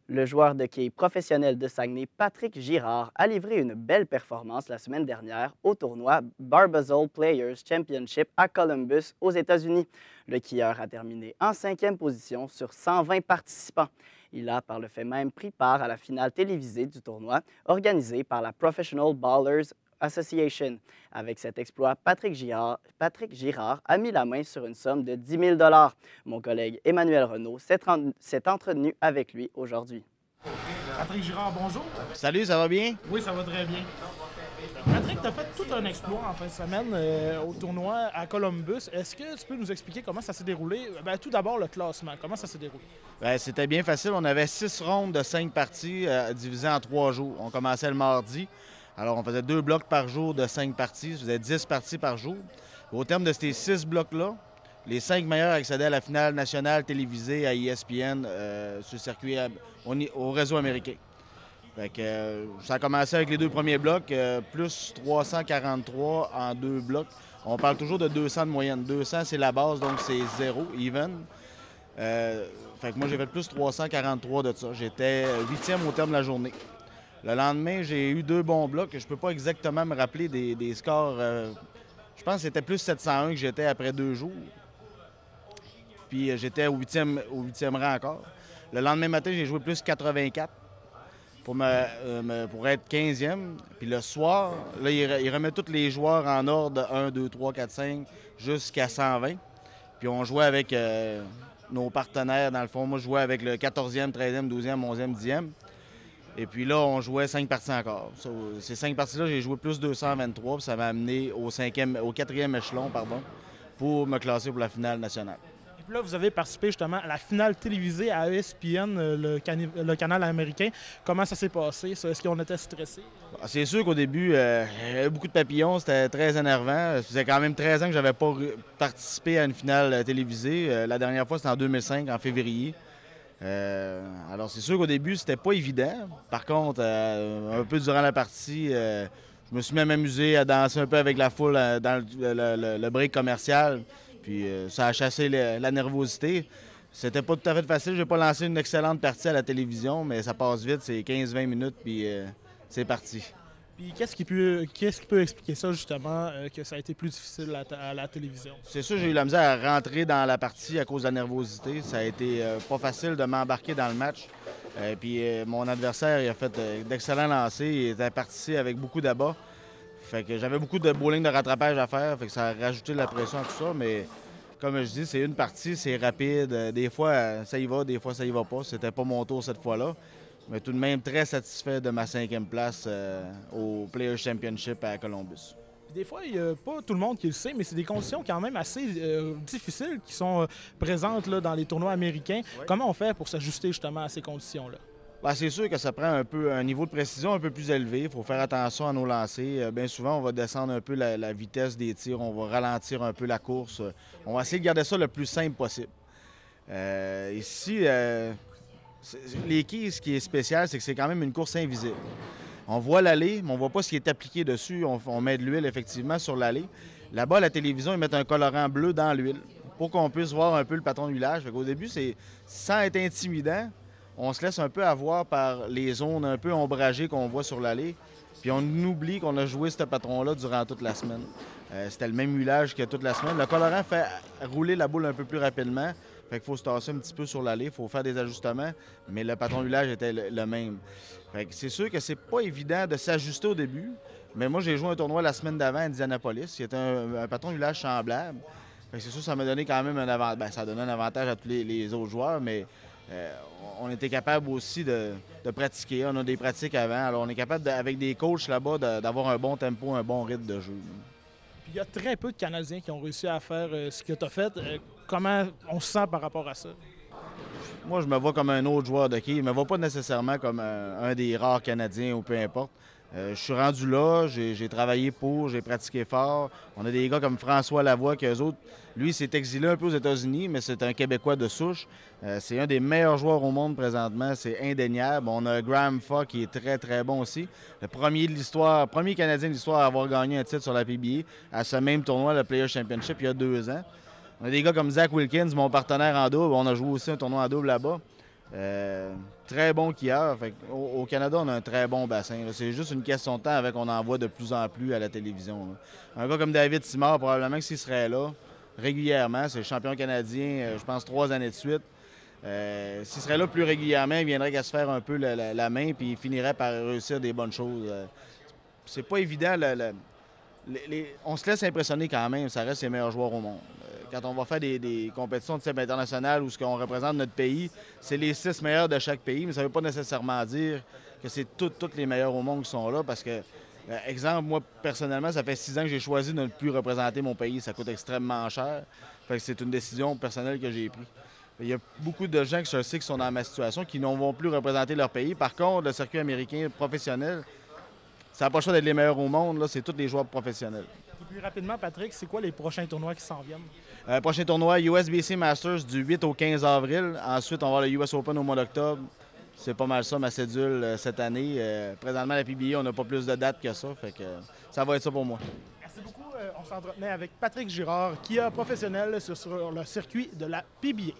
Le joueur de quilles professionnel de Saguenay, Patrick Girard, a livré une belle performance la semaine dernière au tournoi Barbasol Players Championship à Columbus, aux États-Unis. Le quilleur a terminé en cinquième position sur 120 participants. Il a par le fait même pris part à la finale télévisée du tournoi organisée par la Professional Ballers Association. Avec cet exploit, Patrick Girard a mis la main sur une somme de 10 000 dollars. Mon collègue Emmanuel Renaud s'est entretenu avec lui aujourd'hui. Patrick Girard, bonjour. Salut, ça va bien? Oui, ça va très bien. Patrick, tu as fait tout un exploit en fin de semaine au tournoi à Columbus. Est-ce que tu peux nous expliquer comment ça s'est déroulé? Tout d'abord, le classement. Comment ça s'est déroulé? C'était bien facile. On avait 6 rondes de 5 parties divisées en 3 jours. On commençait le mardi. Alors, on faisait 2 blocs par jour de 5 parties. Ça faisait 10 parties par jour. Au terme de ces 6 blocs-là, les 5 meilleurs accédaient à la finale nationale télévisée à ESPN sur le circuit au réseau américain. Fait que, ça a commencé avec les 2 premiers blocs, plus 343 en 2 blocs. On parle toujours de 200 de moyenne. 200, c'est la base, donc c'est 0, even. Fait que moi, j'ai fait plus 343 de ça. J'étais 8e au terme de la journée. Le lendemain, j'ai eu 2 bons blocs. Je peux pas exactement me rappeler des scores. Je pense que c'était plus 701 que j'étais après 2 jours. Puis j'étais au 8e rang encore. Le lendemain matin, j'ai joué plus 84 pour être 15e. Puis le soir, là, il remet tous les joueurs en ordre de 1, 2, 3, 4, 5 jusqu'à 120. Puis on jouait avec nos partenaires, dans le fond. Moi, je jouais avec le 14e, 13e, 12e, 11e, 10e. Et puis là, on jouait 5 parties encore. Ces 5 parties-là, j'ai joué plus 223, puis ça m'a amené au 4e échelon, pour me classer pour la finale nationale. Et puis là, vous avez participé justement à la finale télévisée à ESPN, le canal américain. Comment ça s'est passé? Est-ce qu'on était stressé? C'est sûr qu'au début, il y avait beaucoup de papillons, c'était très énervant. Ça faisait quand même 13 ans que je n'avais pas participé à une finale télévisée. La dernière fois, c'était en 2005, en février. Alors, c'est sûr qu'au début, c'était pas évident. Par contre, un peu durant la partie, je me suis même amusé à danser un peu avec la foule dans le break commercial. Puis ça a chassé la nervosité. C'était pas tout à fait facile. J'ai pas lancé une excellente partie à la télévision, mais ça passe vite. C'est 15-20 minutes, puis c'est parti. Puis qu'est-ce qui peut expliquer ça, justement, que ça a été plus difficile à la télévision? C'est sûr, j'ai eu la misère à rentrer dans la partie à cause de la nervosité. Ça a été pas facile de m'embarquer dans le match. Puis mon adversaire, il a fait d'excellents lancers. Il était parti avec beaucoup d'abats. Fait que j'avais beaucoup de bowling de rattrapage à faire. Fait que ça a rajouté de la pression à tout ça. Mais comme je dis, c'est une partie, c'est rapide. Des fois, ça y va, des fois, ça y va pas. C'était pas mon tour cette fois-là. Mais tout de même très satisfait de ma 5e place au Players Championship à Columbus. Puis des fois, il n'y a pas tout le monde qui le sait, mais c'est des conditions quand même assez difficiles qui sont présentes là, dans les tournois américains. Ouais. Comment on fait pour s'ajuster justement à ces conditions-là? Bien, c'est sûr que ça prend un niveau de précision un peu plus élevé. Il faut faire attention à nos lancers. Bien souvent, on va descendre un peu la vitesse des tirs, on va ralentir un peu la course. On va essayer de garder ça le plus simple possible. Ici, les quilles, ce qui est spécial, c'est que c'est quand même une course invisible. On voit l'allée, mais on ne voit pas ce qui est appliqué dessus. On met de l'huile, effectivement, sur l'allée. Là-bas, à la télévision, ils mettent un colorant bleu dans l'huile pour qu'on puisse voir un peu le patron de huilage. Au début, c'est sans être intimidant. On se laisse un peu avoir par les zones un peu ombragées qu'on voit sur l'allée. Puis on oublie qu'on a joué ce patron-là durant toute la semaine. C'était le même huilage que toute la semaine. Le colorant fait rouler la boule un peu plus rapidement. Fait qu'il faut se tasser un petit peu sur l'allée, il faut faire des ajustements, mais le patron d'huilage était le même. Fait que c'est sûr que c'est pas évident de s'ajuster au début, mais moi j'ai joué un tournoi la semaine d'avant à Indianapolis, qui était un patron d'huilage semblable. Fait que c'est sûr que ça m'a donné quand même un avantage. Ben, ça a donné un avantage à tous les autres joueurs, mais on était capable aussi de pratiquer. On a des pratiques avant, alors on est capable, avec des coachs là-bas, d'avoir un bon tempo, un bon rythme de jeu. Puis il y a très peu de Canadiens qui ont réussi à faire ce que tu as fait. Comment on se sent par rapport à ça? Moi, je me vois comme un autre joueur de quilles. Je ne me vois pas nécessairement comme un des rares Canadiens ou peu importe. Je suis rendu là, j'ai travaillé pour, j'ai pratiqué fort. On a des gars comme François Lavoie, qu'eux autres, lui, s'est exilé un peu aux États-Unis, mais c'est un Québécois de souche. C'est un des meilleurs joueurs au monde présentement, c'est indéniable. On a Graham Fa qui est très, très bon aussi. Le premier de l'histoire, premier Canadien de l'histoire à avoir gagné un titre sur la PBA à ce même tournoi, le Players Championship, il y a 2 ans. On a des gars comme Zach Wilkins, mon partenaire en double. On a joué aussi un tournoi en double là-bas. très bons skieurs. Au Canada, on a un très bon bassin. C'est juste une question de temps avec qu'on en voit de plus en plus à la télévision. Là. Un gars comme David Simard, probablement que s'il serait là régulièrement, c'est le champion canadien, je pense, 3 années de suite. S'il serait là plus régulièrement, il viendrait qu'à se faire un peu la main puis il finirait par réussir des bonnes choses. C'est pas évident. On se laisse impressionner quand même, ça reste les meilleurs joueurs au monde. Quand on va faire des compétitions de type international où ce qu'on représente notre pays, c'est les 6 meilleurs de chaque pays, mais ça ne veut pas nécessairement dire que c'est tous les meilleurs au monde qui sont là parce que, exemple, moi, personnellement, ça fait 6 ans que j'ai choisi de ne plus représenter mon pays. Ça coûte extrêmement cher. Fait que c'est une décision personnelle que j'ai prise. Il y a beaucoup de gens que je sais qui sont dans ma situation qui ne vont plus représenter leur pays. Par contre, le circuit américain professionnel, ça n'a pas le choix d'être les meilleurs au monde, là, c'est tous les joueurs professionnels. Et puis rapidement, Patrick, c'est quoi les prochains tournois qui s'en viennent? Prochain tournoi, USBC Masters du 8 au 15 avril. Ensuite, on va avoir le US Open au mois d'octobre. C'est pas mal ça, ma cédule cette année. Présentement, la PBA, on n'a pas plus de dates que ça. Fait que ça va être ça pour moi. Merci beaucoup. On s'entretenait avec Patrick Girard, qui est professionnel sur le circuit de la PBA.